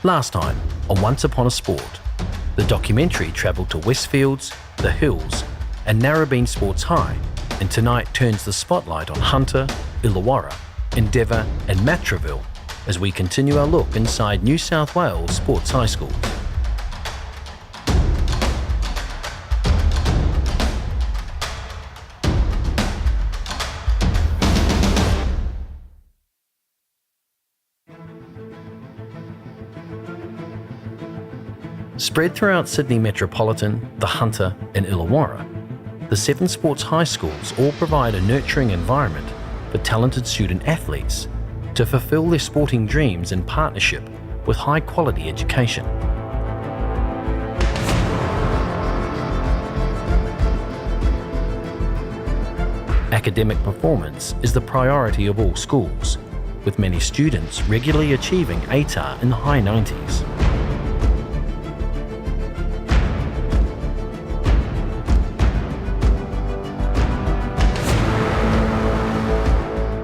Last time on Once Upon a Sport, the documentary travelled to Westfields, the Hills and Narrabeen Sports High, and tonight turns the spotlight on Hunter, Illawarra, Endeavour and Matraville as we continue our look inside New South Wales Sports High Schools. Spread throughout Sydney Metropolitan, the Hunter and Illawarra, the 7 sports high schools all provide a nurturing environment for talented student athletes to fulfil their sporting dreams in partnership with high-quality education. Academic performance is the priority of all schools, with many students regularly achieving ATAR in the high 90s.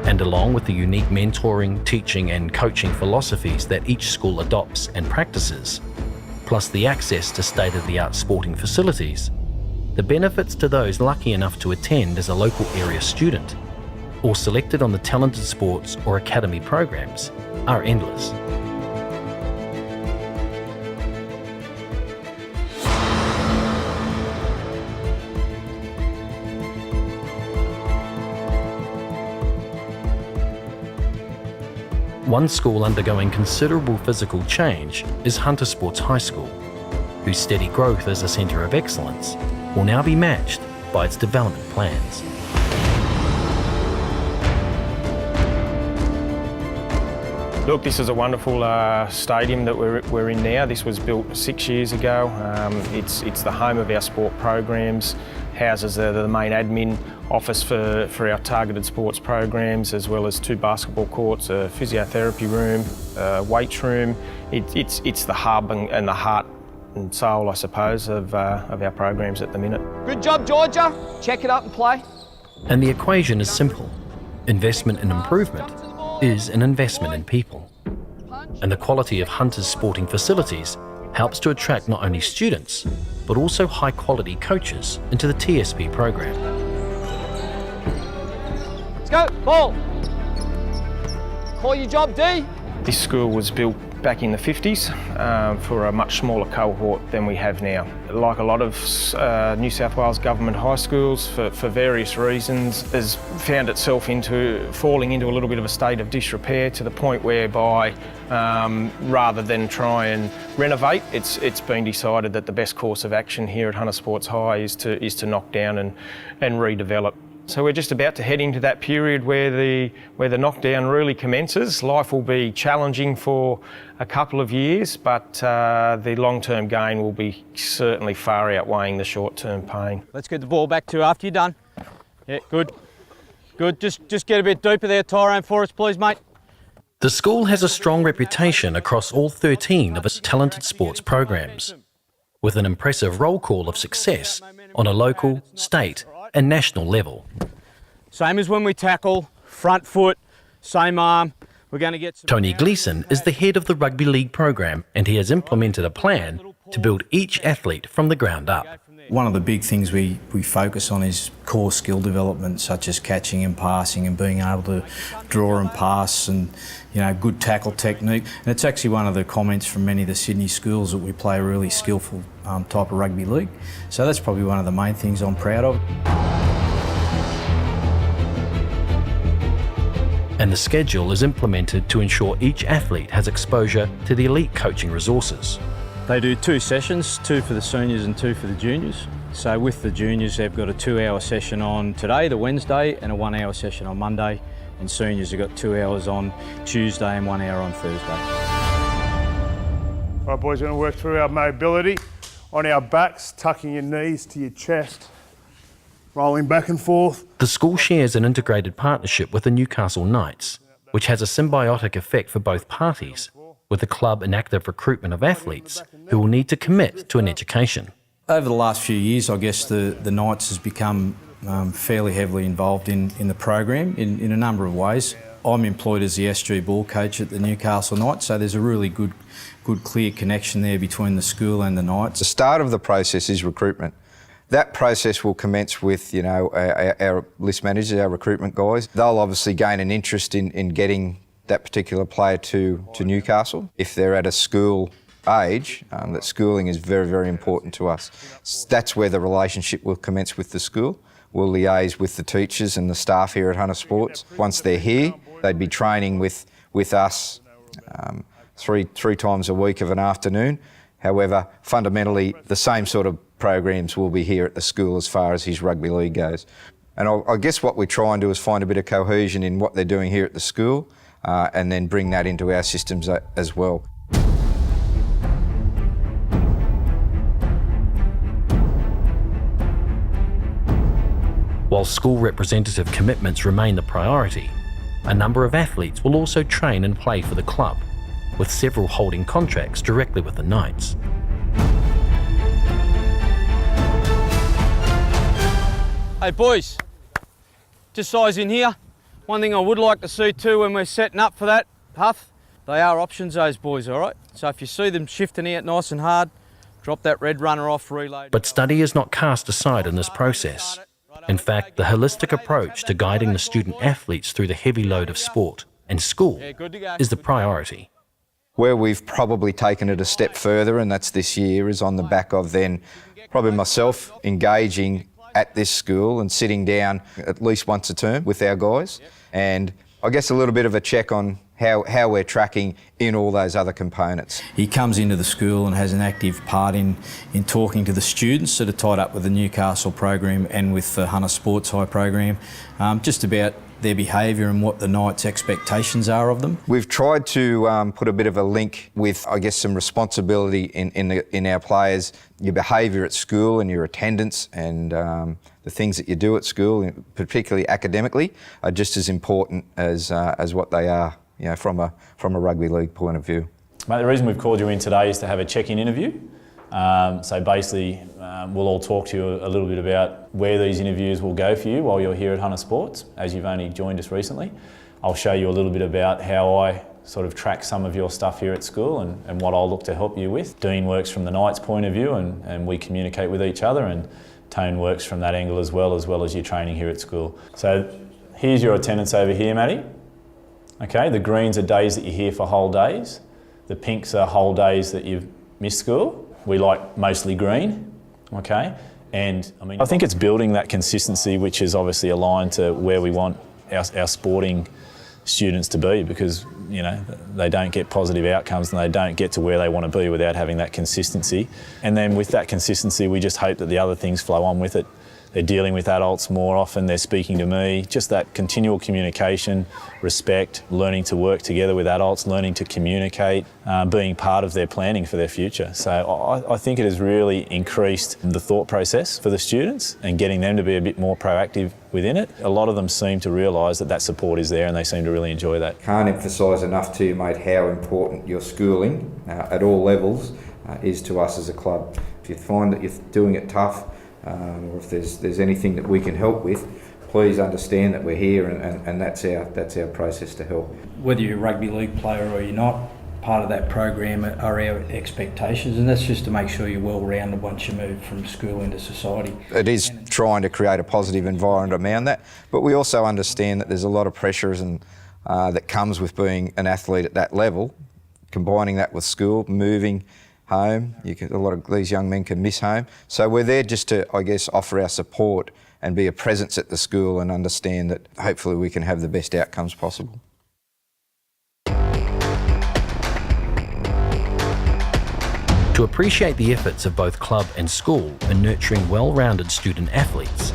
And along with the unique mentoring, teaching and coaching philosophies that each school adopts and practices, plus the access to state-of-the-art sporting facilities, the benefits to those lucky enough to attend as a local area student or selected on the talented sports or academy programs are endless. One school undergoing considerable physical change is Hunter Sports High School, whose steady growth as a centre of excellence will now be matched by its development plans. Look, this is a wonderful stadium that we're in now. This was built 6 years ago. It's the home of our sport programs, houses the main admin office for our targeted sports programs, as well as 2 basketball courts, a physiotherapy room, a weights room. It's the hub and the heart and soul, I suppose, of our programs at the minute. Good job, Georgia. Check it up and play. And the equation is simple. Investment in improvement is an investment in people. And the quality of Hunter's sporting facilities helps to attract not only students, but also high-quality coaches into the TSP program. Let's go, ball. Call your job, D. This school was built back in the 50s for a much smaller cohort than we have now. Like a lot of New South Wales government high schools, for various reasons, has found itself falling into a little bit of a state of disrepair, to the point whereby rather than try and renovate, it's been decided that the best course of action here at Hunter Sports High is to knock down and redevelop. So we're just about to head into that period where the knockdown really commences. Life will be challenging for a couple of years, but the long-term gain will be certainly far outweighing the short-term pain. Let's get the ball back to after you're done. Yeah, good. Good, just get a bit deeper there, Tyrone, for us, please, mate. The school has a strong reputation across all 13 of its talented sports programs, with an impressive roll call of success on a local, state and national level. Same as when we tackle, front foot, same arm. We're going to get Tony Gleeson is the head of the rugby league program, and he has implemented a plan to build each athlete from the ground up. One of the big things we focus on is core skill development, such as catching and passing and being able to draw and pass, and good tackle technique. And it's actually one of the comments from many of the Sydney schools that we play a really skillful type of rugby league. So that's probably one of the main things I'm proud of. And the schedule is implemented to ensure each athlete has exposure to the elite coaching resources. They do 2 sessions, 2 for the seniors and 2 for the juniors. So with the juniors, they've got a 2-hour session on today, the Wednesday, and a 1-hour session on Monday. And seniors have got 2 hours on Tuesday and 1 hour on Thursday. All right, boys, we're going to work through our mobility on our backs, tucking your knees to your chest, rolling back and forth. The school shares an integrated partnership with the Newcastle Knights, which has a symbiotic effect for both parties, with the club in active recruitment of athletes who will need to commit to an education. Over the last few years, I guess the Knights has become fairly heavily involved in the program in a number of ways. I'm employed as the SG ball coach at the Newcastle Knights, so there's a really good clear connection there between the school and the Knights. The start of the process is recruitment. That process will commence with, our list managers, our recruitment guys. They'll obviously gain an interest in getting that particular player to Newcastle. If they're at a school age, that schooling is very, very important to us. That's where the relationship will commence with the school. We'll liaise with the teachers and the staff here at Hunter Sports. Once they're here, they'd be training with us three times a week of an afternoon. However, fundamentally, the same sort of programs will be here at the school as far as his rugby league goes. And I guess what we try and do is find a bit of cohesion in what they're doing here at the school and then bring that into our systems as well. While school representative commitments remain the priority, a number of athletes will also train and play for the club, with several holding contracts directly with the Knights. Hey boys, just eyes in here. One thing I would like to see too when we're setting up for that, Huff, they are options, those boys, all right? So if you see them shifting out nice and hard, drop that red runner off, reload. But study is not cast aside in this process. In fact, the holistic approach to guiding the student athletes through the heavy load of sport and school is the priority. Where we've probably taken it a step further, and that's this year, is on the back of then probably myself engaging at this school and sitting down at least once a term with our guys, and I guess a little bit of a check on how we're tracking in all those other components. He comes into the school and has an active part in talking to the students that are tied up with the Newcastle program and with the Hunter Sports High program, just about their behaviour and what the Knights' expectations are of them. We've tried to put a bit of a link with, I guess, some responsibility in our players. Your behaviour at school and your attendance and the things that you do at school, particularly academically, are just as important as what they are, from a rugby league point of view. Mate, the reason we've called you in today is to have a check-in interview. So basically, we'll all talk to you a little bit about where these interviews will go for you while you're here at Hunter Sports, as you've only joined us recently. I'll show you a little bit about how I sort of track some of your stuff here at school and what I'll look to help you with. Dean works from the Knights' point of view and we communicate with each other, and Tone works from that angle as well as your training here at school. So here's your attendance over here, Matty. Okay, the greens are days that you're here for whole days. The pinks are whole days that you've missed school. We like mostly green, okay? And I think it's building that consistency, which is obviously aligned to where we want our sporting students to be, because they don't get positive outcomes and they don't get to where they want to be without having that consistency. And then with that consistency, we just hope that the other things flow on with it. They're dealing with adults more often, they're speaking to me, just that continual communication, respect, learning to work together with adults, learning to communicate, being part of their planning for their future. So I think it has really increased the thought process for the students and getting them to be a bit more proactive within it. A lot of them seem to realise that support is there and they seem to really enjoy that. Can't emphasise enough to you, mate, how important your schooling at all levels is to us as a club. If you find that you're doing it tough, or if there's anything that we can help with, please understand that we're here and that's our process to help. Whether you're a rugby league player or you're not, part of that program are our expectations, and that's just to make sure you're well-rounded once you move from school into society. It is trying to create a positive environment around that, but we also understand that there's a lot of pressures and that comes with being an athlete at that level, combining that with school, moving home. A lot of these young men can miss home. So we're there just to, I guess, offer our support and be a presence at the school and understand that hopefully we can have the best outcomes possible. To appreciate the efforts of both club and school in nurturing well-rounded student athletes,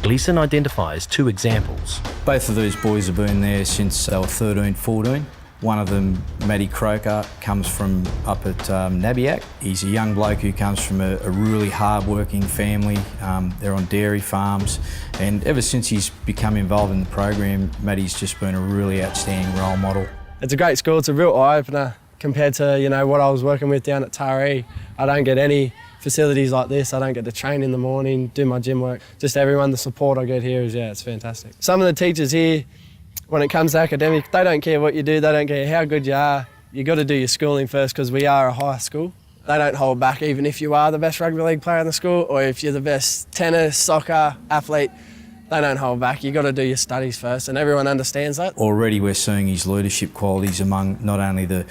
Gleeson identifies two examples. Both of these boys have been there since they were 13, 14. One of them, Matty Croker, comes from up at Nabiac. He's a young bloke who comes from a really hard-working family. They're on dairy farms, and ever since he's become involved in the program, Matty's just been a really outstanding role model. It's a great school. It's a real eye-opener compared to what I was working with down at Taree. I don't get any facilities like this. I don't get to train in the morning, do my gym work. Just everyone, the support I get here is, it's fantastic. Some of the teachers here, when it comes to academic, they don't care what you do, they don't care how good you are. You got to do your schooling first because we are a high school. They don't hold back even if you are the best rugby league player in the school or if you're the best tennis, soccer, athlete. They don't hold back. You got to do your studies first, and everyone understands that. Already we're seeing his leadership qualities among not only the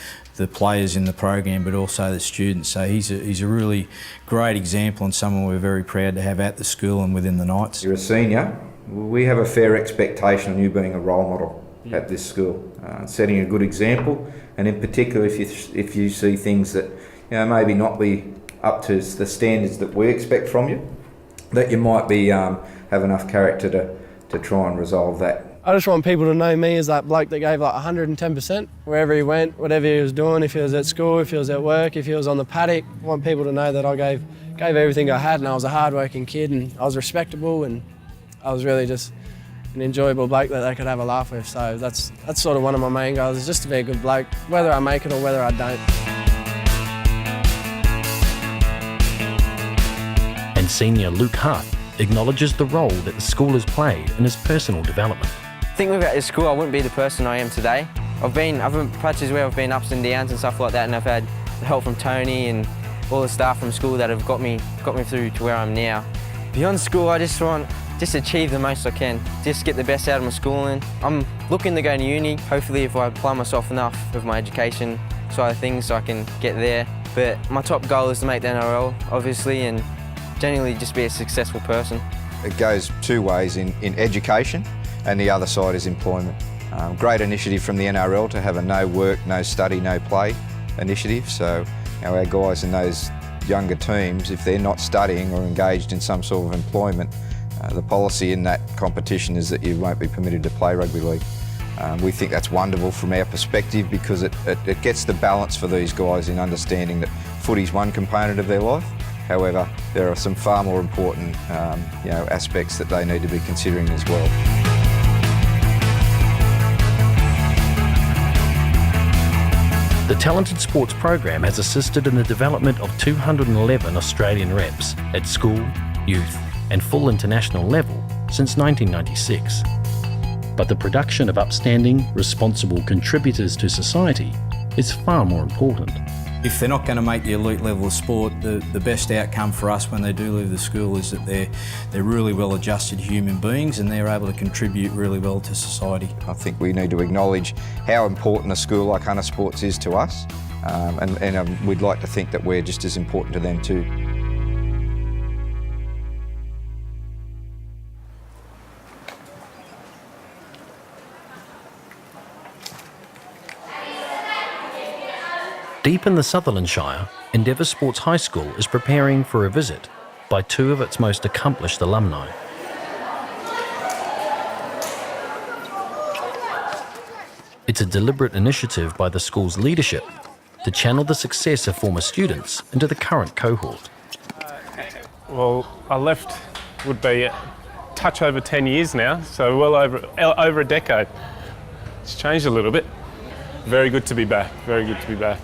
players in the program but also the students. So he's a really great example and someone we're very proud to have at the school and within the Knights. You're a senior. We have a fair expectation of you being a role model at this school, setting a good example, and in particular if you see things that maybe not be up to the standards that we expect from you, that you might be have enough character to try and resolve that. I just want people to know me as that bloke that gave like 110% wherever he went, whatever he was doing, if he was at school, if he was at work, if he was on the paddock. I want people to know that I gave everything I had, and I was a hard-working kid, and I was respectable, and I was really just an enjoyable bloke that they could have a laugh with. So that's sort of one of my main goals, is just to be a good bloke, whether I make it or whether I don't. And senior Luke Huff acknowledges the role that the school has played in his personal development. I think without this school I wouldn't be the person I am today. I've been patches where I've been ups and downs and stuff like that, and I've had help from Tony and all the staff from school that have got me through to where I'm now. Beyond school, I just want to achieve the most I can, just get the best out of my schooling. I'm looking to go to uni, hopefully if I apply myself enough with my education side of things so I can get there. But my top goal is to make the NRL, obviously, and generally just be a successful person. It goes two ways in education, and the other side is employment. Great initiative from the NRL to have a no work, no study, no play initiative. So our guys in those younger teams, if they're not studying or engaged in some sort of employment, the policy in that competition is that you won't be permitted to play rugby league. We think that's wonderful from our perspective because it gets the balance for these guys in understanding that footy's one component of their life. However, there are some far more important aspects that they need to be considering as well. The Talented Sports program has assisted in the development of 211 Australian reps at school, youth and full international level since 1996. But the production of upstanding, responsible contributors to society is far more important. If they're not going to make the elite level of sport, the best outcome for us when they do leave the school is that they're really well-adjusted human beings and they're able to contribute really well to society. I think we need to acknowledge how important a school like Hunter Sports is to us, and we'd like to think that we're just as important to them too. Deep in the Sutherland Shire, Endeavour Sports High School is preparing for a visit by two of its most accomplished alumni. It's a deliberate initiative by the school's leadership to channel the success of former students into the current cohort. Well, I left would be a touch over 10 years now, so well over a decade. It's changed a little bit. Very good to be back, very good to be back.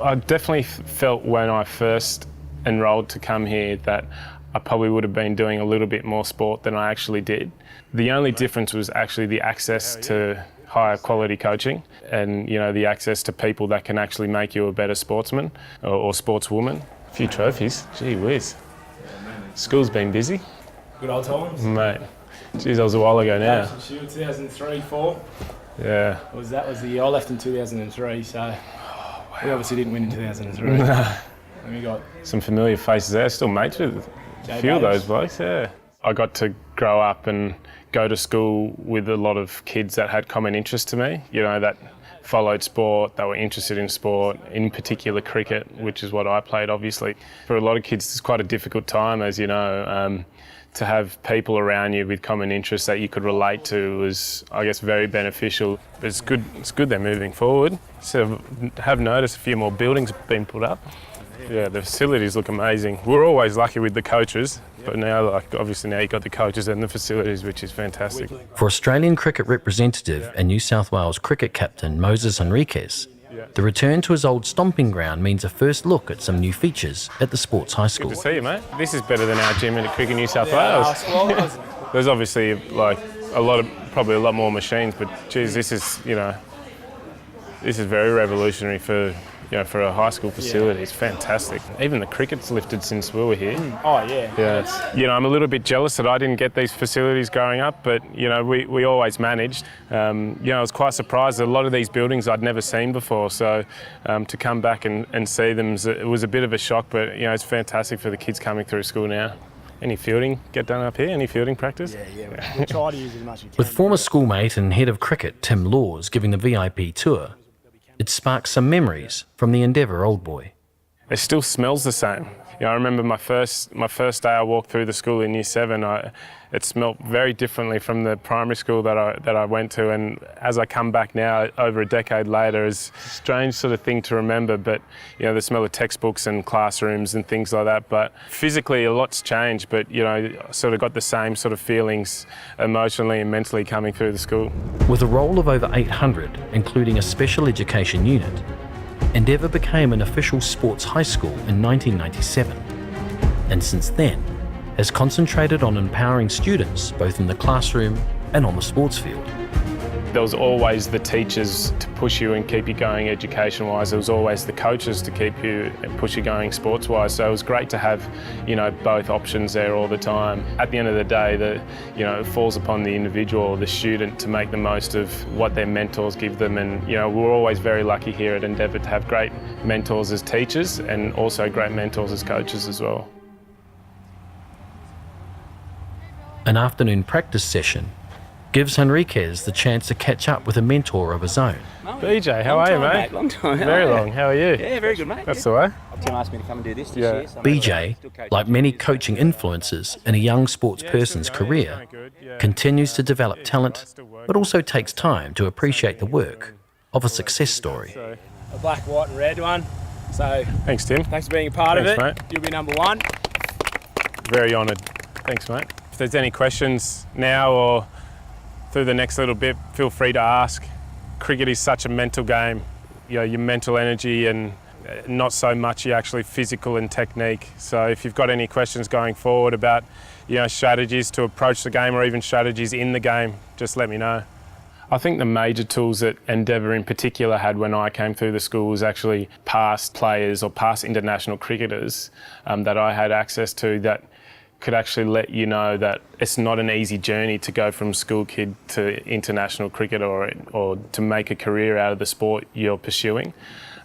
I definitely felt when I first enrolled to come here that I probably would have been doing a little bit more sport than I actually did. The only difference was actually the access to higher quality coaching and the access to people that can actually make you a better sportsman or sportswoman. A few trophies, gee whiz. School's been busy. Good old times. Mate, geez, that was a while ago now. 2003-4. Yeah. That was the year I left in 2003, so we obviously didn't win in 2003. And we got some familiar faces there, still mates with a few of those blokes, yeah. I got to grow up and go to school with a lot of kids that had common interest to me, that followed sport, they were interested in sport, in particular cricket, which is what I played, obviously. For a lot of kids, it's quite a difficult time, as you know. To have people around you with common interests that you could relate to was, I guess, very beneficial. It's good they're moving forward. So I have noticed a few more buildings have been put up. Yeah, the facilities look amazing. We're always lucky with the coaches, but now, obviously now you've got the coaches and the facilities, which is fantastic. For Australian cricket representative and New South Wales cricket captain Moses Henriques, the return to his old stomping ground means a first look at some new features at the Sports High School. Good to see you, mate. This is better than our gym at Cricket New South Wales. There's obviously probably a lot more machines, but geez, this is very revolutionary for a high school facility. It's fantastic. Even the cricket's lifted since we were here. Oh yeah. Yeah. I'm a little bit jealous that I didn't get these facilities growing up, but we always managed. I was quite surprised. A lot of these buildings I'd never seen before, so to come back and see them, it was a bit of a shock. But it's fantastic for the kids coming through school now. Any fielding get done up here? Any fielding practice? Yeah. We try to use as much as we can. With former schoolmate and head of cricket Tim Laws giving the VIP tour, it sparked some memories from the Endeavour Old Boy. It still smells the same. I remember my first day I walked through the school in Year 7. It smelt very differently from the primary school that I went to, and as I come back now, over a decade later, it's a strange sort of thing to remember. But the smell of textbooks and classrooms and things like that. But physically, a lot's changed. But sort of got the same sort of feelings emotionally and mentally coming through the school. With a roll of over 800, including a special education unit, Endeavour became an official sports high school in 1997, and since then has concentrated on empowering students both in the classroom and on the sports field. There was always the teachers to push you and keep you going education-wise. There was always the coaches to keep you and push you going sports-wise. So it was great to have, both options there all the time. At the end of the day, it falls upon the individual or the student to make the most of what their mentors give them. And we're always very lucky here at Endeavour to have great mentors as teachers and also great mentors as coaches as well. An afternoon practice session gives Henriquez the chance to catch up with a mentor of his own. BJ, how are you, mate? Long time. Very long. How are you? Yeah, very good, mate. That's the way. Tim asked me to come and do this year. So BJ, like many coaching influences in a young sports person's career, continues to develop talent, but also takes time to appreciate the work of a success story. A black, white and red one. So thanks, Tim. Thanks for being a part of it. Mate. You'll be number one. Very honoured. Thanks, mate. If there's any questions now or through the next little bit, feel free to ask. Cricket is such a mental game. Your mental energy and not so much your actually physical and technique. So if you've got any questions going forward about strategies to approach the game or even strategies in the game, just let me know. I think the major tools that Endeavour in particular had when I came through the school was actually past players or past international cricketers that I had access to that could actually let you know that it's not an easy journey to go from school kid to international cricket or to make a career out of the sport you're pursuing,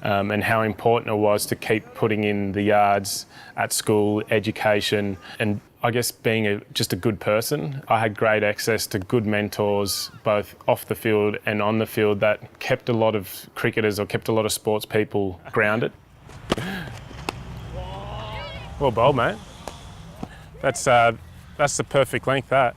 and how important it was to keep putting in the yards at school, education, and I guess being just a good person. I had great access to good mentors, both off the field and on the field, that kept a lot of cricketers or kept a lot of sports people grounded. Well bowled, mate. That's the perfect length. That.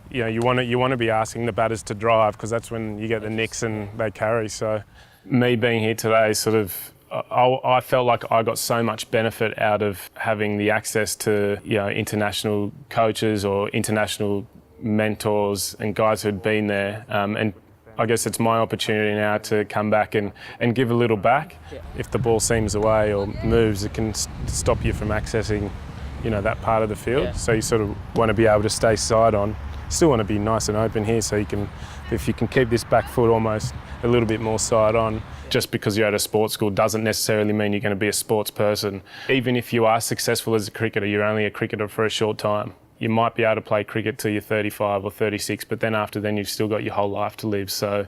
Yeah. You want to be asking the batters to drive because that's when you get the nicks and they carry. So, me being here today, sort of, I felt like I got so much benefit out of having the access to international coaches or international mentors and guys who'd been there. And I guess it's my opportunity now to come back and give a little back. If the ball seems away or moves, it can stop you from accessing that part of the field. So you sort of want to be able to stay side on. Still want to be nice and open here, so if you can keep this back foot almost a little bit more side on. Just because you're at a sports school doesn't necessarily mean you're going to be a sports person. Even if you are successful as a cricketer, you're only a cricketer for a short time. You might be able to play cricket till you're 35 or 36, but then after then you've still got your whole life to live. So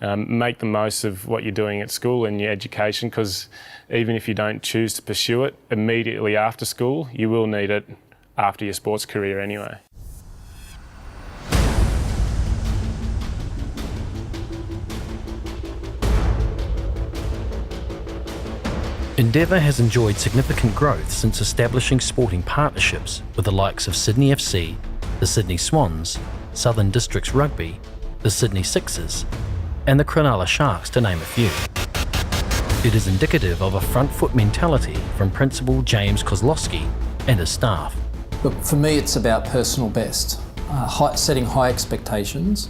make the most of what you're doing at school and your education, because even if you don't choose to pursue it immediately after school, you will need it after your sports career anyway. Endeavour has enjoyed significant growth since establishing sporting partnerships with the likes of Sydney FC, the Sydney Swans, Southern Districts Rugby, the Sydney Sixers, and the Cronulla Sharks, to name a few. It is indicative of a front foot mentality from Principal James Kozlowski and his staff. Look, for me it's about personal best, setting high expectations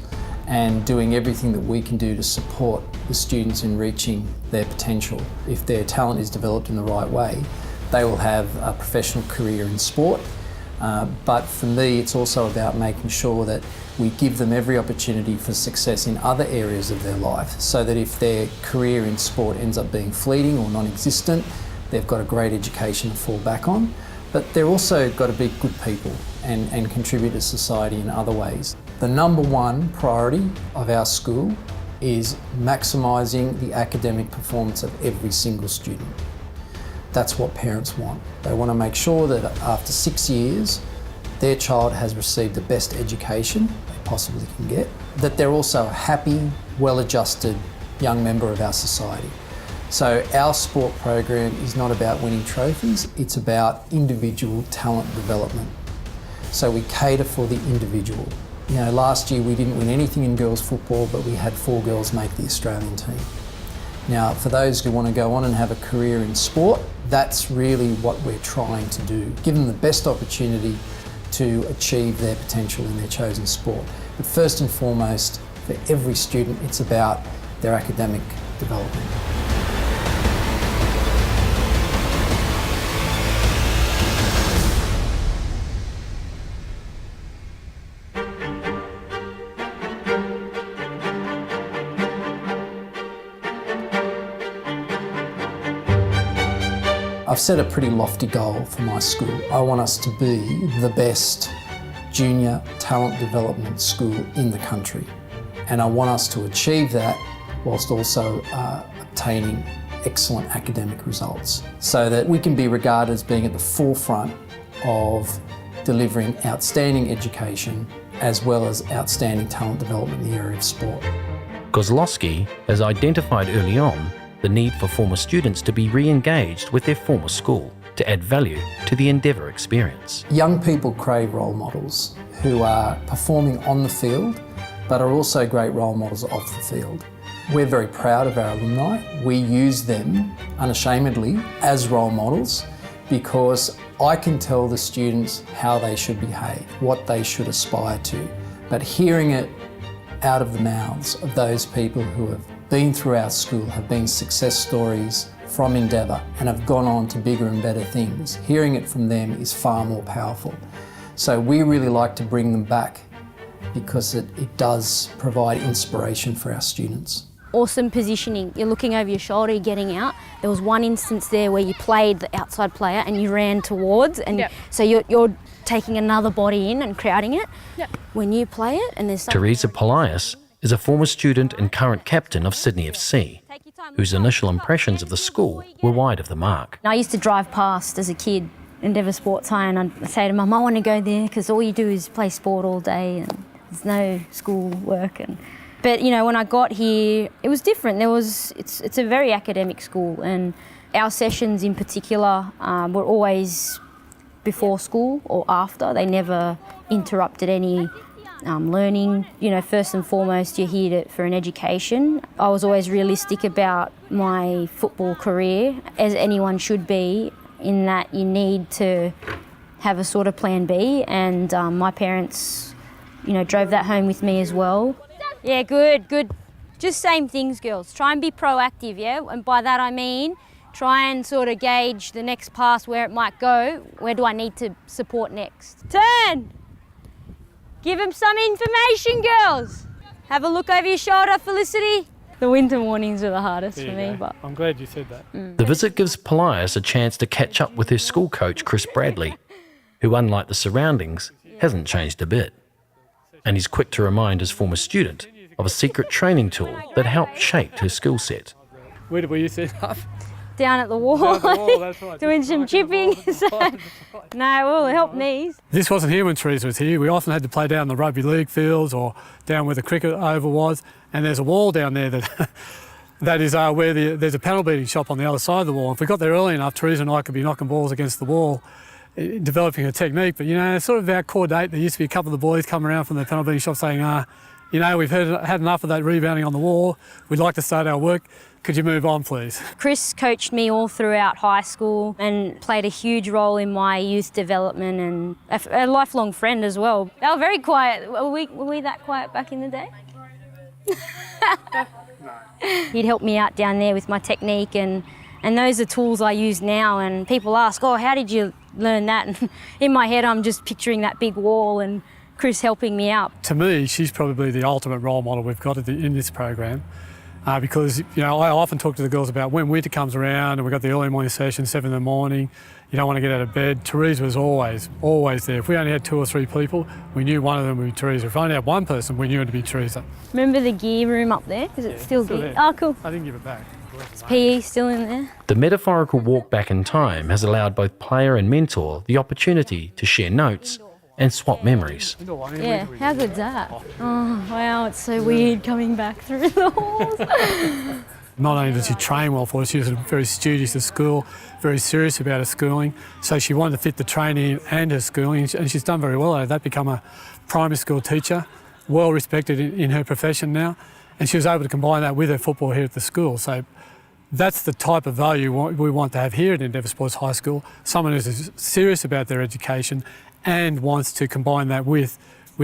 and doing everything that we can do to support the students in reaching their potential. If their talent is developed in the right way, they will have a professional career in sport, But for me, it's also about making sure that we give them every opportunity for success in other areas of their life, so that if their career in sport ends up being fleeting or non-existent, they've got a great education to fall back on. But they're also got to be good people and contribute to society in other ways. The number one priority of our school is maximising the academic performance of every single student. That's what parents want. They want to make sure that after 6 years, their child has received the best education they possibly can get, that they're also a happy, well-adjusted young member of our society. So our sport program is not about winning trophies, it's about individual talent development. So we cater for the individual. You know, last year we didn't win anything in girls football, but we had 4 girls make the Australian team. Now, for those who want to go on and have a career in sport, that's really what we're trying to do. Give them the best opportunity to achieve their potential in their chosen sport. But first and foremost, for every student, it's about their academic development. I've set a pretty lofty goal for my school. I want us to be the best junior talent development school in the country. And I want us to achieve that whilst also obtaining excellent academic results, so that we can be regarded as being at the forefront of delivering outstanding education as well as outstanding talent development in the area of sport. Kozlowski has identified early on the need for former students to be re-engaged with their former school to add value to the Endeavour experience. Young people crave role models who are performing on the field but are also great role models off the field. We're very proud of our alumni. We use them unashamedly as role models because I can tell the students how they should behave, what they should aspire to. But hearing it out of the mouths of those people who have been through our school, have been success stories from Endeavour and have gone on to bigger and better things, hearing it from them is far more powerful. So we really like to bring them back because it does provide inspiration for our students. Awesome positioning. You're looking over your shoulder, you're getting out. There was one instance there where you played the outside player and you ran towards, and so you're taking another body in and crowding it. When you play it and there's something... Teresa Polias is a former student and current captain of Sydney FC, whose initial impressions of the school were wide of the mark. I used to drive past as a kid, Endeavour Sports High, and I'd say to Mum, I want to go there because all you do is play sport all day and there's no school work. But you know, when I got here, it was different. It's a very academic school, and our sessions in particular were always before school or after. They never interrupted any learning. You know, first and foremost, you're here for an education. I was always realistic about my football career, as anyone should be, in that you need to have a sort of plan B, and my parents, you know, drove that home with me as well. Yeah, good. Just same things, girls. Try and be proactive, yeah? And by that I mean, try and sort of gauge the next pass, where it might go. Where do I need to support next? Turn! Give them some information, girls. Have a look over your shoulder, Felicity. The winter mornings are the hardest for me, but... I'm glad you said that. The visit gives Polias a chance to catch up with her school coach, Chris Bradley, who, unlike the surroundings, hasn't changed a bit. And he's quick to remind his former student of a secret training tool that helped shape her skill set. Where did we used to up? Down at the wall, That's right. doing some chipping. No, well, it helped knees. This wasn't here when Teresa was here. We often had to play down the rugby league fields or down where the cricket oval was, and there's a wall down there that is where there's a panel beating shop on the other side of the wall. If we got there early enough, Teresa and I could be knocking balls against the wall, developing a technique. But, you know, sort of our core date, there used to be a couple of the boys coming around from the panel beating shop saying, you know, we've had enough of that rebounding on the wall. We'd like to start our work. Could you move on, please? Chris coached me all throughout high school and played a huge role in my youth development, and a lifelong friend as well. They were very quiet. Were we that quiet back in the day? He'd help me out down there with my technique, and those are tools I use now. And people ask, oh, how did you learn that. And in my head, I'm just picturing that big wall and Chris helping me out. To me, she's probably the ultimate role model we've got in this program. Because, I often talk to the girls about when winter comes around and we've got the early morning session, 7 in the morning, you don't want to get out of bed. Teresa was always there. If we only had 2 or 3 people, we knew one of them would be Teresa. If we only had one person, we knew it to be Teresa. Remember the gear room up there? Is it still still gear? there. Oh, cool. I didn't give it back. Is PE still in there? The metaphorical walk back in time has allowed both player and mentor the opportunity to share notes and swap memories. Yeah, how good's that? Oh, wow, it's so weird coming back through the halls. Not only did she train well for us, she was very studious at school, very serious about her schooling. So she wanted to fit the training and her schooling, and she's done very well at that, become a primary school teacher, well respected in her profession now, and she was able to combine that with her football here at the school. So that's the type of value we want to have here at Endeavour Sports High School, someone who's serious about their education and wants to combine that with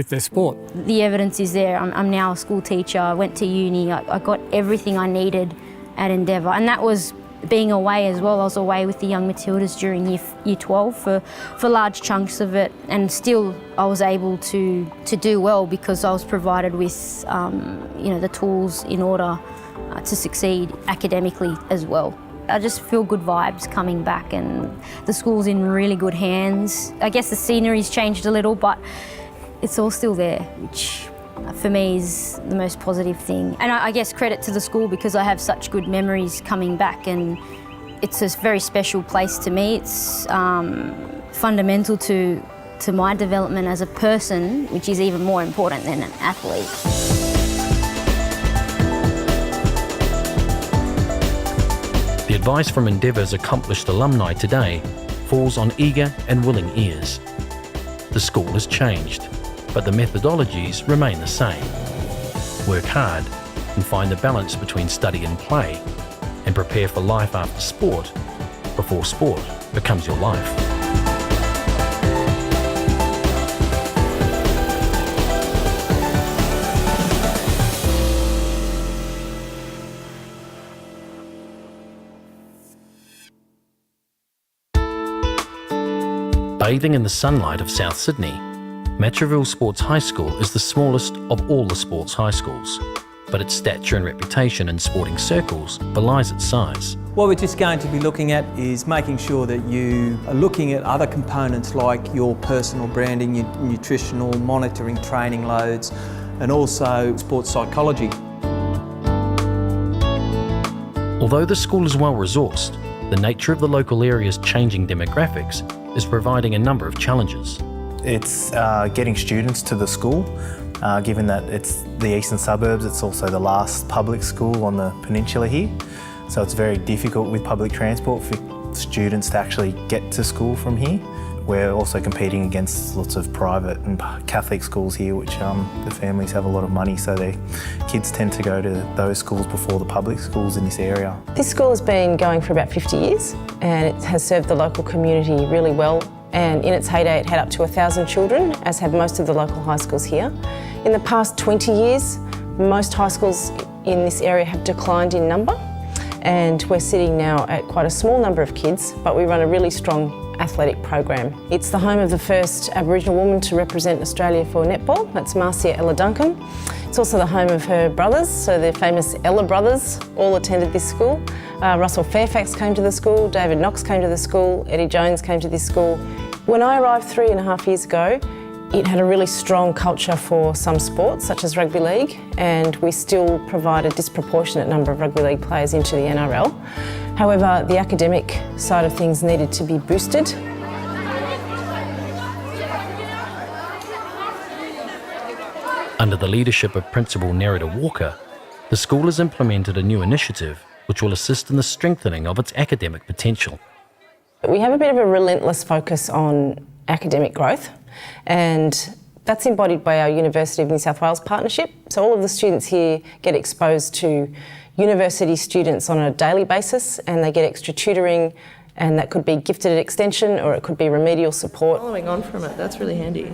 their sport. The evidence is there. I'm now a school teacher. I went to uni. I got everything I needed at Endeavour, and that was being away as well. I was away with the young Matildas during year 12 for large chunks of it, and still I was able to do well because I was provided with the tools in order to succeed academically as well. I just feel good vibes coming back, and the school's in really good hands. I guess the scenery's changed a little, but it's all still there, which for me is the most positive thing. And I guess credit to the school because I have such good memories coming back, and it's a very special place to me. It's fundamental to my development as a person, which is even more important than an athlete. The advice from Endeavour's accomplished alumni today falls on eager and willing ears. The school has changed, but the methodologies remain the same. Work hard and find the balance between study and play, and prepare for life after sport before sport becomes your life. Bathing in the sunlight of South Sydney, Matraville Sports High School is the smallest of all the sports high schools, but its stature and reputation in sporting circles belies its size. What we're just going to be looking at is making sure that you are looking at other components like your personal branding, your nutritional, monitoring training loads, and also sports psychology. Although the school is well resourced, the nature of the local area's changing demographics is providing a number of challenges. It's getting students to the school, given that it's the eastern suburbs, it's also the last public school on the peninsula here. So it's very difficult with public transport for students to actually get to school from here. We're also competing against lots of private and Catholic schools here, which the families have a lot of money, so their kids tend to go to those schools before the public schools in this area. This school has been going for about 50 years and it has served the local community really well. And in its heyday it had up to 1,000 children, as have most of the local high schools here. In the past 20 years, most high schools in this area have declined in number, and we're sitting now at quite a small number of kids, but we run a really strong athletic program. It's the home of the first Aboriginal woman to represent Australia for netball, that's Marcia Ella Duncan. It's also the home of her brothers, so the famous Ella brothers all attended this school. Russell Fairfax came to the school, David Knox came to the school, Eddie Jones came to this school. When I arrived 3.5 years ago, it had a really strong culture for some sports, such as rugby league, and we still provide a disproportionate number of rugby league players into the NRL. However, the academic side of things needed to be boosted. Under the leadership of Principal Nerida Walker, the school has implemented a new initiative which will assist in the strengthening of its academic potential. We have a bit of a relentless focus on academic growth, and that's embodied by our University of New South Wales partnership. So all of the students here get exposed to university students on a daily basis, and they get extra tutoring, and that could be gifted extension or it could be remedial support. Following on from it, that's really handy.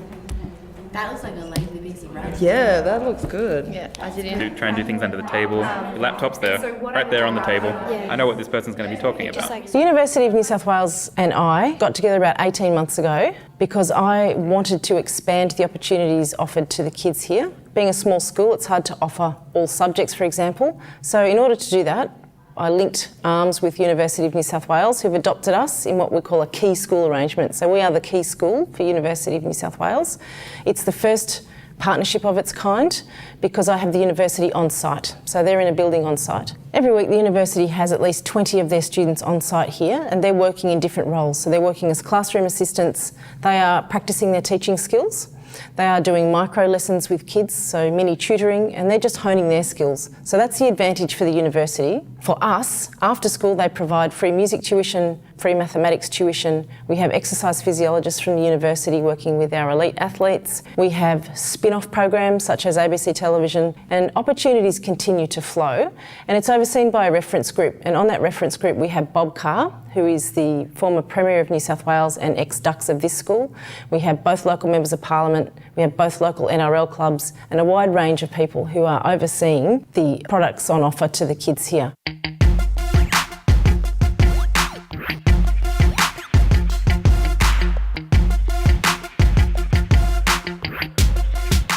That looks like a lazy busy run. Yeah, that looks good. Yeah, I did. Try and do things under the table. Your laptop's there, right there on the table. I know what this person's going to be talking about. The University of New South Wales and I got together about 18 months ago because I wanted to expand the opportunities offered to the kids here. Being a small school, it's hard to offer all subjects, for example. So in order to do that, I linked arms with University of New South Wales, who've adopted us in what we call a key school arrangement. So we are the key school for University of New South Wales. It's the first partnership of its kind because I have the university on site. So they're in a building on site. Every week the university has at least 20 of their students on site here, and they're working in different roles. So they're working as classroom assistants, they are practicing their teaching skills, they are doing micro lessons with kids, so mini tutoring, and they're just honing their skills. So that's the advantage for the university. For us, after school they provide free music tuition, free mathematics tuition. We have exercise physiologists from the university working with our elite athletes. We have spin-off programs such as ABC Television, and opportunities continue to flow. And it's overseen by a reference group, and on that reference group we have Bob Carr, who is the former Premier of New South Wales and ex-Dux of this school. We have both local members of Parliament, we have both local NRL clubs, and a wide range of people who are overseeing the products on offer to the kids here.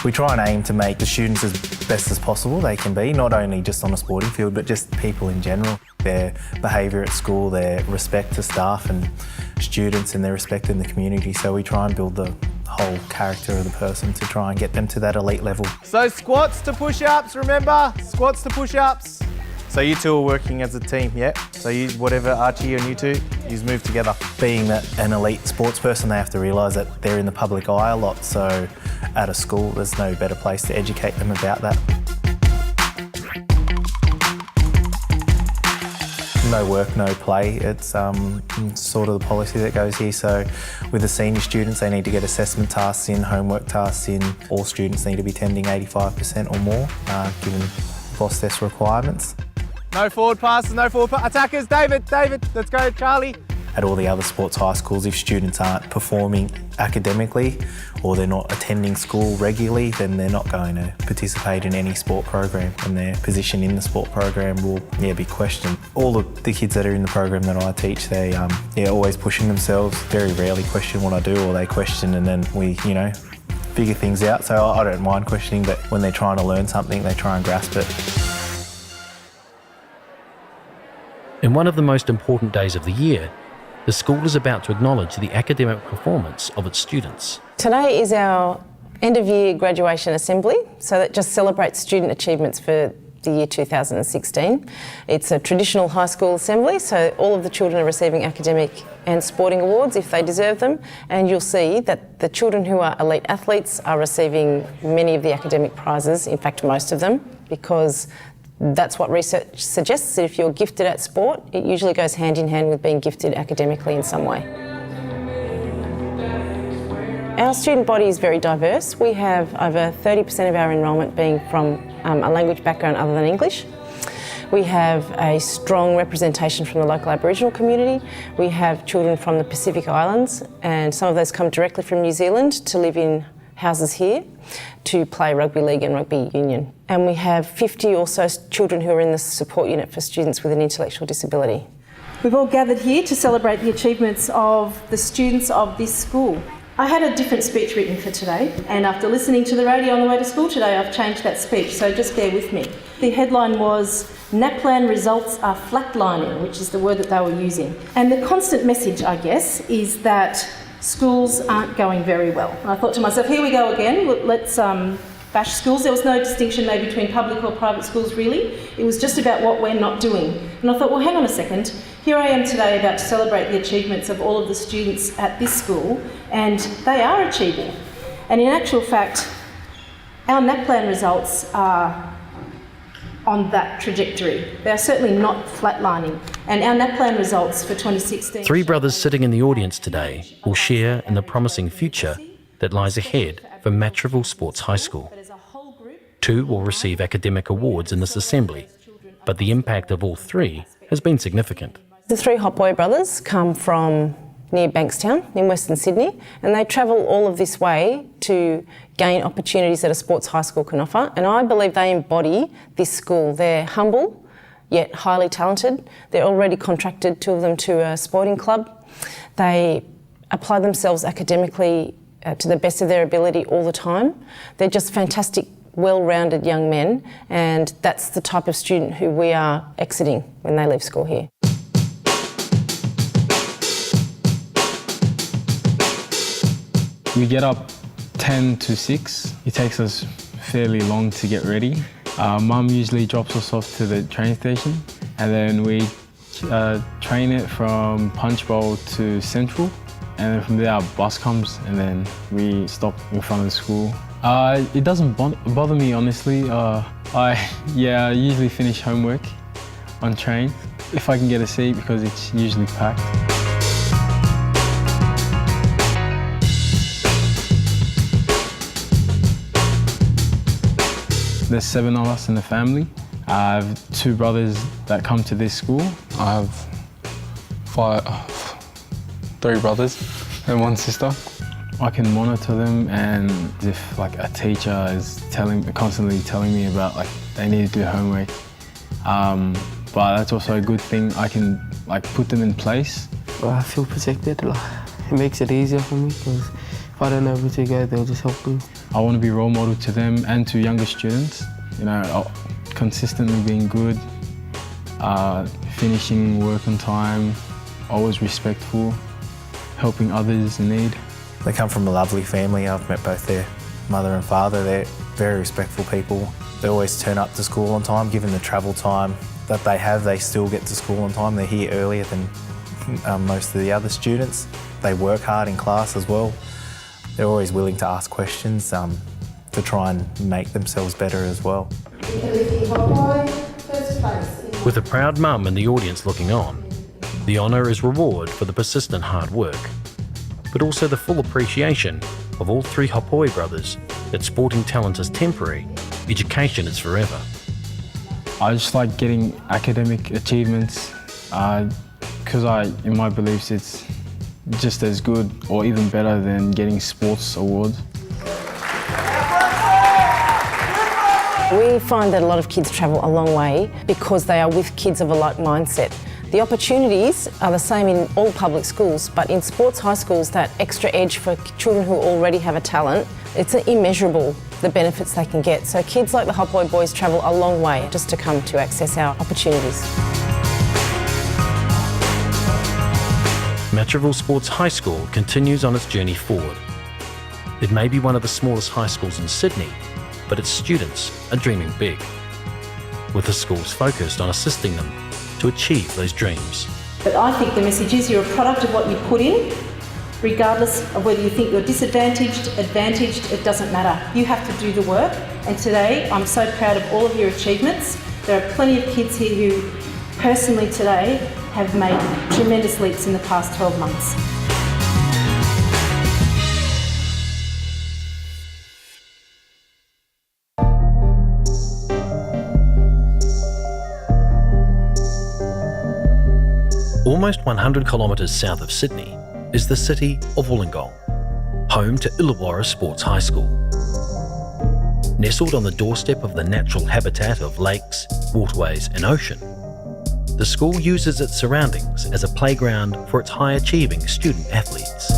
We try and aim to make the students as best as possible they can be, not only just on a sporting field, but just people in general. Their behaviour at school, their respect to staff and students, and their respect in the community. So we try and build the whole character of the person to try and get them to that elite level. So squats to push-ups, remember? Squats to push-ups. So you two are working as a team, yeah? So you, whatever Archie and you two, you move together. Being that an elite sports person, they have to realise that they're in the public eye a lot. So at a school, there's no better place to educate them about that. No work, no play. It's sort of the policy that goes here. So with the senior students, they need to get assessment tasks in, homework tasks in. All students need to be attending 85% or more, given boss test requirements. No forward passes, no forward attackers. David, let's go, Charlie. At all the other sports high schools, if students aren't performing academically or they're not attending school regularly, then they're not going to participate in any sport program, and their position in the sport program will be questioned. All of the kids that are in the program that I teach, they always pushing themselves, very rarely question what I do, or they question and then we, figure things out. So I don't mind questioning, but when they're trying to learn something, they try and grasp it. In one of the most important days of the year, the school is about to acknowledge the academic performance of its students. Today is our end of year graduation assembly, so that just celebrates student achievements for the year 2016. It's a traditional high school assembly, so all of the children are receiving academic and sporting awards if they deserve them, and you'll see that the children who are elite athletes are receiving many of the academic prizes, in fact most of them, because that's what research suggests, that if you're gifted at sport, it usually goes hand in hand with being gifted academically in some way. Our student body is very diverse. We have over 30% of our enrolment being from a language background other than English. We have a strong representation from the local Aboriginal community. We have children from the Pacific Islands, and some of those come directly from New Zealand to live in houses here to play rugby league and rugby union. And we have 50 or so children who are in the support unit for students with an intellectual disability. We've all gathered here to celebrate the achievements of the students of this school. I had a different speech written for today, and after listening to the radio on the way to school today, I've changed that speech, so just bear with me. The headline was, NAPLAN results are flatlining, which is the word that they were using. And the constant message, I guess, is that schools aren't going very well. And I thought to myself, here we go again, let's bash schools. There was no distinction made between public or private schools really. It was just about what we're not doing. And I thought, well, hang on a second. Here I am today about to celebrate the achievements of all of the students at this school, and they are achieving. And in actual fact, our NAPLAN results are on that trajectory. They are certainly not flatlining. And our NAPLAN results for 2016... Three brothers sitting in the audience today will share in the promising future that lies ahead for Matraville Sports High School. Two will receive academic awards in this assembly, but the impact of all three has been significant. The three Hot Boy brothers come from near Bankstown in Western Sydney, and they travel all of this way to gain opportunities that a sports high school can offer, and I believe they embody this school. They're humble, yet highly talented. They're already contracted, 2 of them, to a sporting club. They apply themselves academically to the best of their ability all the time. They're just fantastic, well-rounded young men, and that's the type of student who we are exiting when they leave school here. We get up 10 to 6. It takes us fairly long to get ready. Mum usually drops us off to the train station, and then we train it from Punch Bowl to Central, and then from there our bus comes, and then we stop in front of the school. It doesn't bother me, honestly. I usually finish homework on train if I can get a seat, because it's usually packed. There's 7 of us in the family. I have 2 brothers that come to this school. I have 3 brothers and 1 sister. I can monitor them, and if like a teacher is constantly telling me about like they need to do homework, but that's also a good thing. I can like put them in place. Well, I feel protected. Like, it makes it easier for me, because if I don't know where to go, they'll just help me. I want to be a role model to them and to younger students. You know, consistently being good, finishing work on time, always respectful, helping others in need. They come from a lovely family. I've met both their mother and father. They're very respectful people. They always turn up to school on time. Given the travel time that they have, they still get to school on time. They're here earlier than most of the other students. They work hard in class as well. They're always willing to ask questions to try and make themselves better as well. With a proud mum in the audience looking on, the honour is reward for the persistent hard work, but also the full appreciation of all 3 Hapoi brothers that sporting talent is temporary, education is forever. I just like getting academic achievements, because in my beliefs, it's just as good or even better than getting sports awards. We find that a lot of kids travel a long way because they are with kids of a like mindset. The opportunities are the same in all public schools, but in sports high schools, that extra edge for children who already have a talent, it's immeasurable, the benefits they can get. So kids like the Hapoi boys travel a long way just to come to access our opportunities. Matraville Sports High School continues on its journey forward. It may be one of the smallest high schools in Sydney, but its students are dreaming big, with the schools focused on assisting them to achieve those dreams. But I think the message is you're a product of what you put in, regardless of whether you think you're disadvantaged, advantaged, it doesn't matter. You have to do the work, and today I'm so proud of all of your achievements. There are plenty of kids here who personally today have made tremendous leaps in the past 12 months. Almost 100 kilometres south of Sydney is the city of Wollongong, home to Illawarra Sports High School. Nestled on the doorstep of the natural habitat of lakes, waterways and ocean, the school uses its surroundings as a playground for its high-achieving student athletes.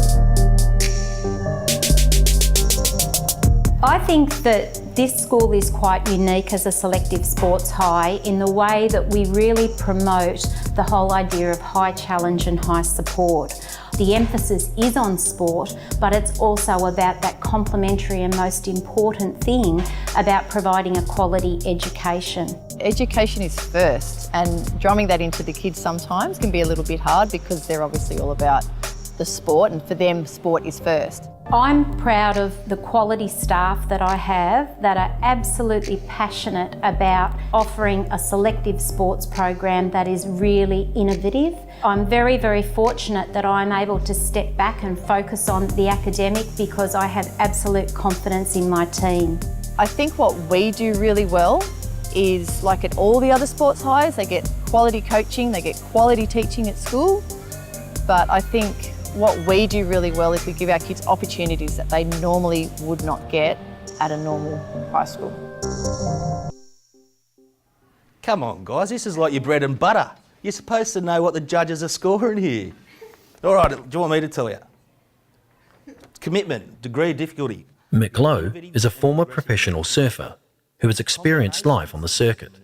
I think that this school is quite unique as a selective sports high in the way that we really promote the whole idea of high challenge and high support. The emphasis is on sport, but it's also about that complementary and most important thing about providing a quality education. Education is first, and drumming that into the kids sometimes can be a little bit hard because they're obviously all about the sport, and for them sport is first. I'm proud of the quality staff that I have that are absolutely passionate about offering a selective sports program that is really innovative. I'm very, very fortunate that I'm able to step back and focus on the academic because I have absolute confidence in my team. I think what we do really well is, like at all the other sports highs, they get quality coaching, they get quality teaching at school, but I think What we do really well is we give our kids opportunities that they normally would not get at a normal high school. Come on, guys, this is like your bread and butter. You're supposed to know what the judges are scoring here. All right, do you want me to tell you? Commitment, degree of difficulty. Mick Lowe is a former professional surfer who has experienced life on the circuit.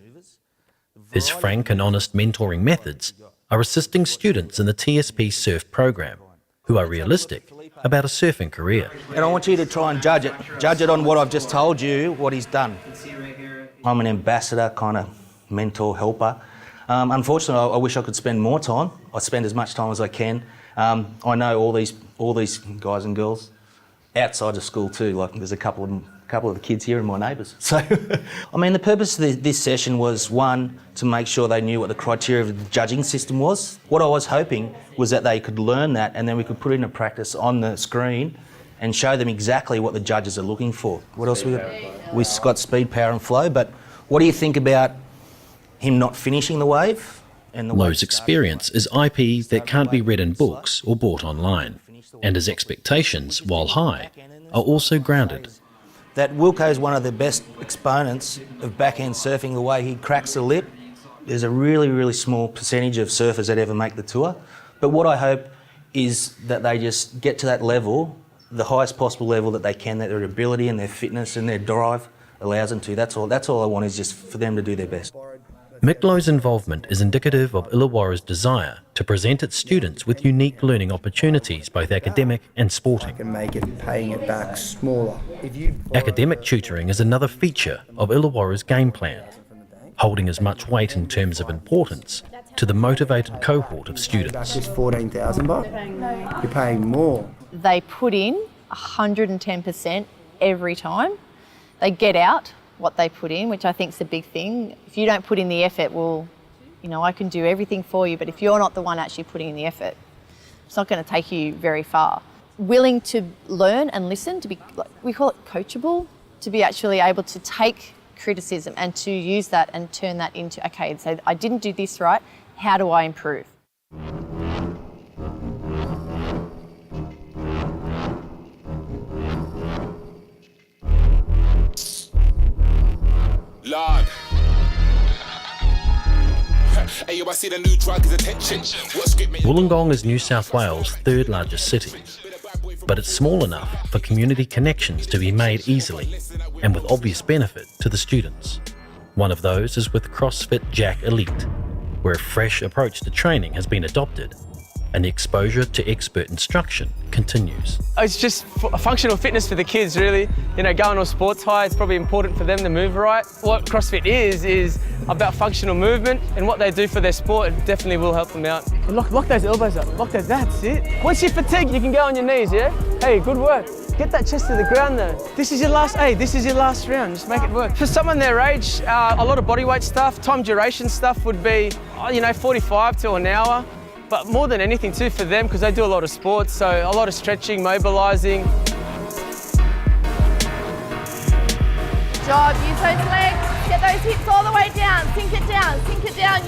His frank and honest mentoring methods are assisting students in the TSP surf program who are realistic about a surfing career. And I want you to try and judge it. Judge it on what I've just told you, what he's done. I'm an ambassador, kind of mentor, helper. Unfortunately, I wish I could spend more time. I spend as much time as I can. I know all these guys and girls outside of school too. Like there's a couple of the kids here and my neighbours. So, I mean, the purpose of this session was, one, to make sure they knew what the criteria of the judging system was. What I was hoping was that they could learn that and then we could put it into practice on the screen and show them exactly what the judges are looking for. What else we got? We've got speed, power and flow, but what do you think about him not finishing the wave? Lowe's experience is IP that can't be read in books or bought online, and his expectations, while high, are also grounded. That Wilco is one of the best exponents of backhand surfing, the way he cracks the lip. There's a really, really small percentage of surfers that ever make the tour. But what I hope is that they just get to that level, the highest possible level that they can, that their ability and their fitness and their drive allows them to. That's all I want, is just for them to do their best. Mick Lowe's involvement is indicative of Illawarra's desire to present its students with unique learning opportunities, both academic and sporting. And make it paying it back smaller. Academic tutoring is another feature of Illawarra's game plan, holding as much weight in terms of importance to the motivated cohort of students. That's $14,000. You're paying more. They put in 110% every time. They get out what they put in, which I think is the big thing. If you don't put in the effort, well, you know, I can do everything for you, but if you're not the one actually putting in the effort, it's not going to take you very far. Willing to learn and listen, to be, we call it coachable, to be actually able to take criticism and to use that and turn that into, okay, and say, I didn't do this right, how do I improve? Lord. Hey, yo, I see the new drug is attention. Wollongong is New South Wales' third largest city, but it's small enough for community connections to be made easily and with obvious benefit to the students. One of those is with CrossFit Jack Elite, where a fresh approach to training has been adopted and the exposure to expert instruction continues. It's just a functional fitness for the kids, really. You know, going to a sports high, it's probably important for them to move right. What CrossFit is about functional movement, and what they do for their sport, it definitely will help them out. Lock those elbows up, lock those, that's it. Once you're fatigued, you can go on your knees, yeah? Hey, good work. Get that chest to the ground though. This is your last round, just make it work. For someone their age, a lot of bodyweight stuff, time duration stuff would be, 45 to an hour. But more than anything too for them, because they do a lot of sports, so a lot of stretching, mobilising. Job, use those legs, get those hips all the way down, sink it down,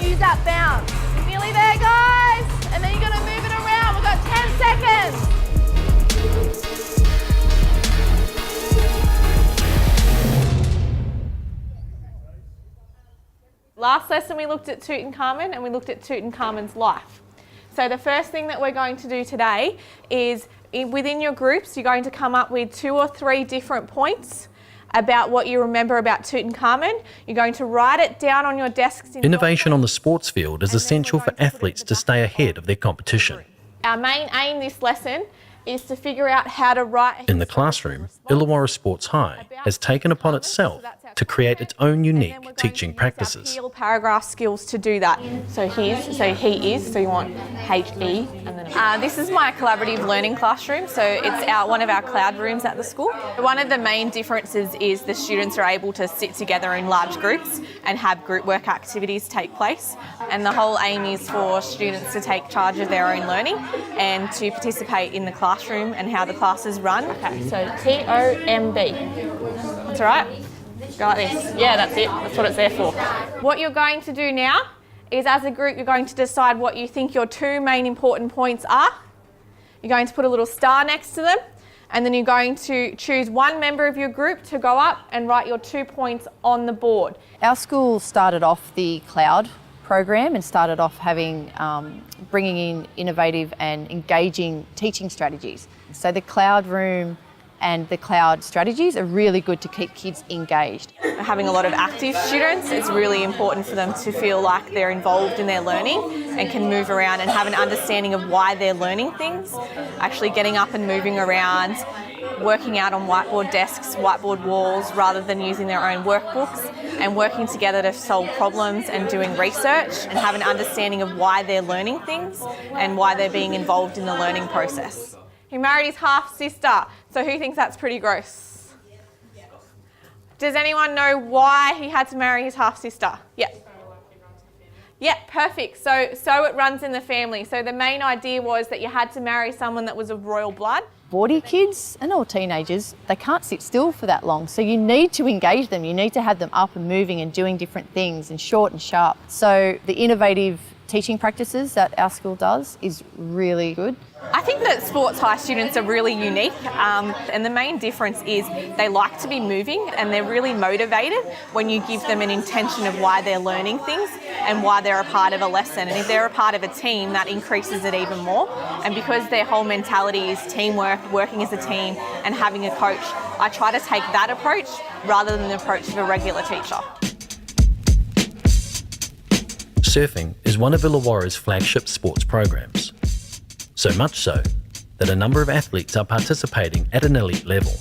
use that bounce. You're nearly there, guys. And then you're gonna move it around. We've got 10 seconds. Last lesson we looked at Tutankhamun and we looked at Tutankhamun's life. So the first thing that we're going to do today is within your groups, you're going to come up with 2 or 3 different points about what you remember about Tutankhamun. You're going to write it down on your desks. Innovation on the sports field is essential for athletes to stay ahead of their competition. Our main aim this lesson is to figure out how to write. In the classroom, Illawarra Sports High has taken upon itself to create its own unique teaching practices. Paragraph skills to do that. So he is, so you want H-E. And then this is my collaborative learning classroom, so it's one of our cloud rooms at the school. One of the main differences is the students are able to sit together in large groups and have group work activities take place. And the whole aim is for students to take charge of their own learning and to participate in the classroom and how the classes run. Okay, so T-O-M-B. That's all right. Go like this. Yeah, that's it. That's what it's there for. What you're going to do now is, as a group, you're going to decide what you think your 2 main important points are. You're going to put a little star next to them, and then you're going to choose one member of your group to go up and write your 2 points on the board. Our school started off the cloud program and started off having bringing in innovative and engaging teaching strategies. So the cloud room and the cloud strategies are really good to keep kids engaged. Having a lot of active students, it's really important for them to feel like they're involved in their learning and can move around and have an understanding of why they're learning things. Actually getting up and moving around, working out on whiteboard desks, whiteboard walls, rather than using their own workbooks, and working together to solve problems and doing research and have an understanding of why they're learning things and why they're being involved in the learning process. He married his half-sister, so who thinks that's pretty gross? Does anyone know why he had to marry his half-sister? Yep. Yeah, perfect. So it runs in the family. So the main idea was that you had to marry someone that was of royal blood. 40 kids and all teenagers, they can't sit still for that long. So you need to engage them. You need to have them up and moving and doing different things and short and sharp. So the innovative teaching practices that our school does is really good. I think that sports high students are really unique, and the main difference is they like to be moving and they're really motivated when you give them an intention of why they're learning things and why they're a part of a lesson. And if they're a part of a team, that increases it even more. And because their whole mentality is teamwork, working as a team and having a coach, I try to take that approach rather than the approach of a regular teacher. Surfing is one of Illawarra's flagship sports programs. So much so that a number of athletes are participating at an elite level.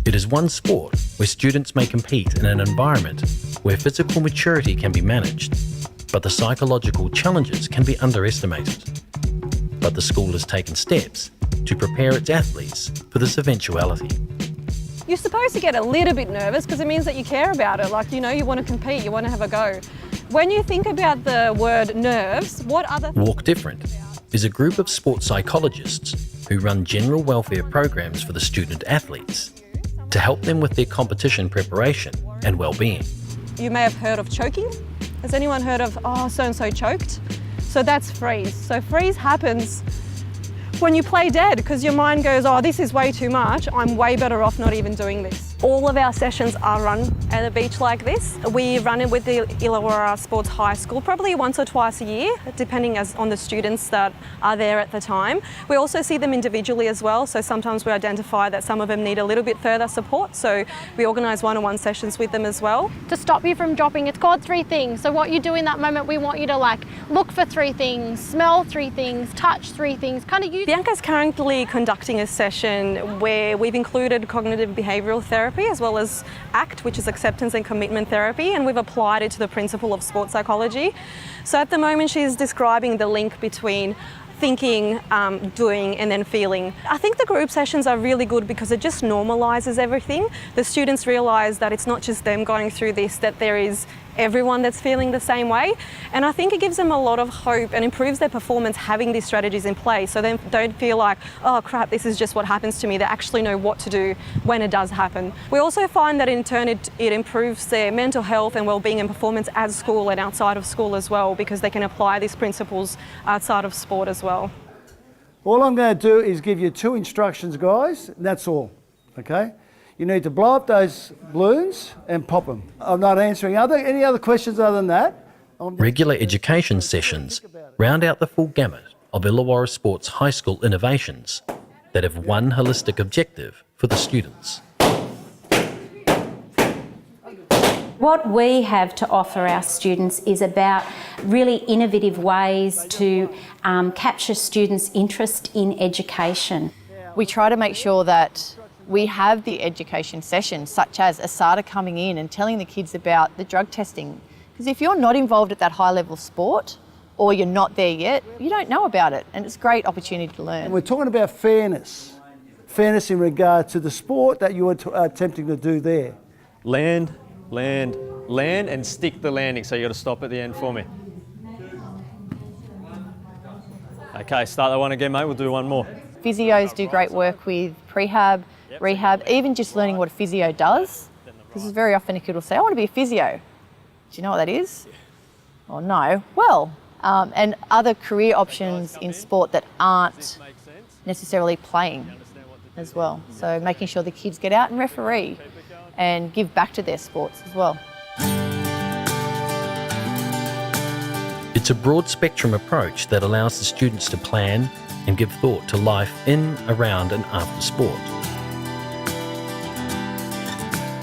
It is one sport where students may compete in an environment where physical maturity can be managed, but the psychological challenges can be underestimated. But the school has taken steps to prepare its athletes for this eventuality. You're supposed to get a little bit nervous because it means that you care about it. Like, you know, you want to compete, you want to have a go. When you think about the word nerves, what other... Walk Different is a group of sports psychologists who run general welfare programs for the student athletes to help them with their competition preparation and well-being. You may have heard of choking. Has anyone heard of, oh, so-and-so choked? So that's freeze. So freeze happens when you play dead because your mind goes, oh, this is way too much. I'm way better off not even doing this. All of our sessions are run at a beach like this. We run it with the Illawarra Sports High School probably once or twice a year, depending on the students that are there at the time. We also see them individually as well, so sometimes we identify that some of them need a little bit further support, so we organise one-on-one sessions with them as well. To stop you from dropping, it's called 3 things. So what you do in that moment, we want you to look for 3 things, smell 3 things, touch 3 things, kind of use... Bianca's currently conducting a session where we've included cognitive behavioural therapy as well as ACT, which is acceptance and commitment therapy, and we've applied it to the principle of sports psychology. So at the moment she's describing the link between thinking, doing and then feeling. I think the group sessions are really good because it just normalises everything. The students realise that it's not just them going through this, that there is everyone that's feeling the same way. And I think it gives them a lot of hope and improves their performance having these strategies in place, so they don't feel like, oh crap, this is just what happens to me. They actually know what to do when it does happen. We also find that in turn it improves their mental health and well-being and performance at school and outside of school as well, because they can apply these principles outside of sport as well. All I'm going to do is give you 2 instructions, guys, and that's all, okay? You need to blow up those balloons and pop them. I'm not answering any other questions other than that. Regular education sessions round out the full gamut of Illawarra Sports High School innovations that have one holistic objective for the students. What we have to offer our students is about really innovative ways to capture students' interest in education. We try to make sure that we have the education sessions, such as ASADA coming in and telling the kids about the drug testing. Because if you're not involved at that high level sport, or you're not there yet, you don't know about it, and it's a great opportunity to learn. And we're talking about fairness in regard to the sport that you were attempting to do there. Land, land, land, and stick the landing, so you got to stop at the end for me. Okay, start that one again, mate, we'll do one more. Physios do great work with prehab, rehab, even just learning what a physio does. Because very often a kid will say, I want to be a physio. Do you know what that is? Or no? Well, and other career options in sport that aren't necessarily playing as well. So making sure the kids get out and referee and give back to their sports as well. It's a broad spectrum approach that allows the students to plan and give thought to life in, around and after sport.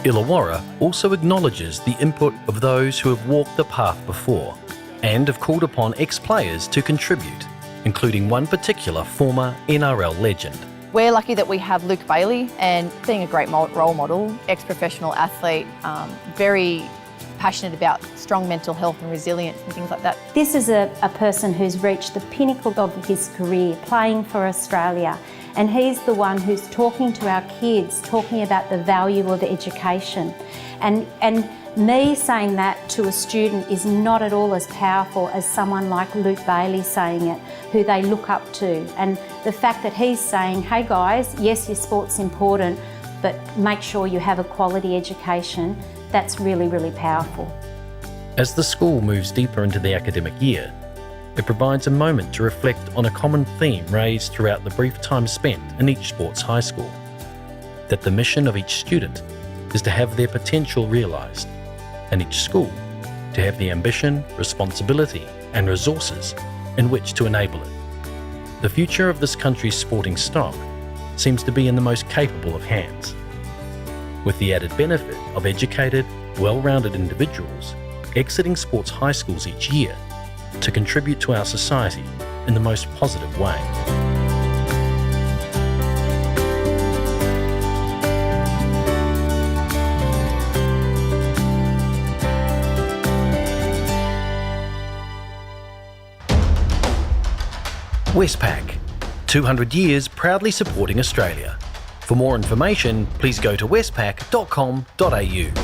Illawarra also acknowledges the input of those who have walked the path before and have called upon ex-players to contribute, including one particular former NRL legend. We're lucky that we have Luke Bailey, and being a great role model, ex-professional athlete, very passionate about strong mental health and resilience and things like that. This is a person who's reached the pinnacle of his career, playing for Australia. And he's the one who's talking to our kids, talking about the value of education. And me saying that to a student is not at all as powerful as someone like Luke Bailey saying it, who they look up to. And the fact that he's saying, hey guys, yes, your sport's important, but make sure you have a quality education, that's really, really powerful. As the school moves deeper into the academic year, it provides a moment to reflect on a common theme raised throughout the brief time spent in each sports high school, that the mission of each student is to have their potential realised, and each school to have the ambition, responsibility and resources in which to enable it. The future of this country's sporting stock seems to be in the most capable of hands, with the added benefit of educated, well-rounded individuals exiting sports high schools each year to contribute to our society in the most positive way. Westpac, 200 years proudly supporting Australia. For more information, please go to westpac.com.au.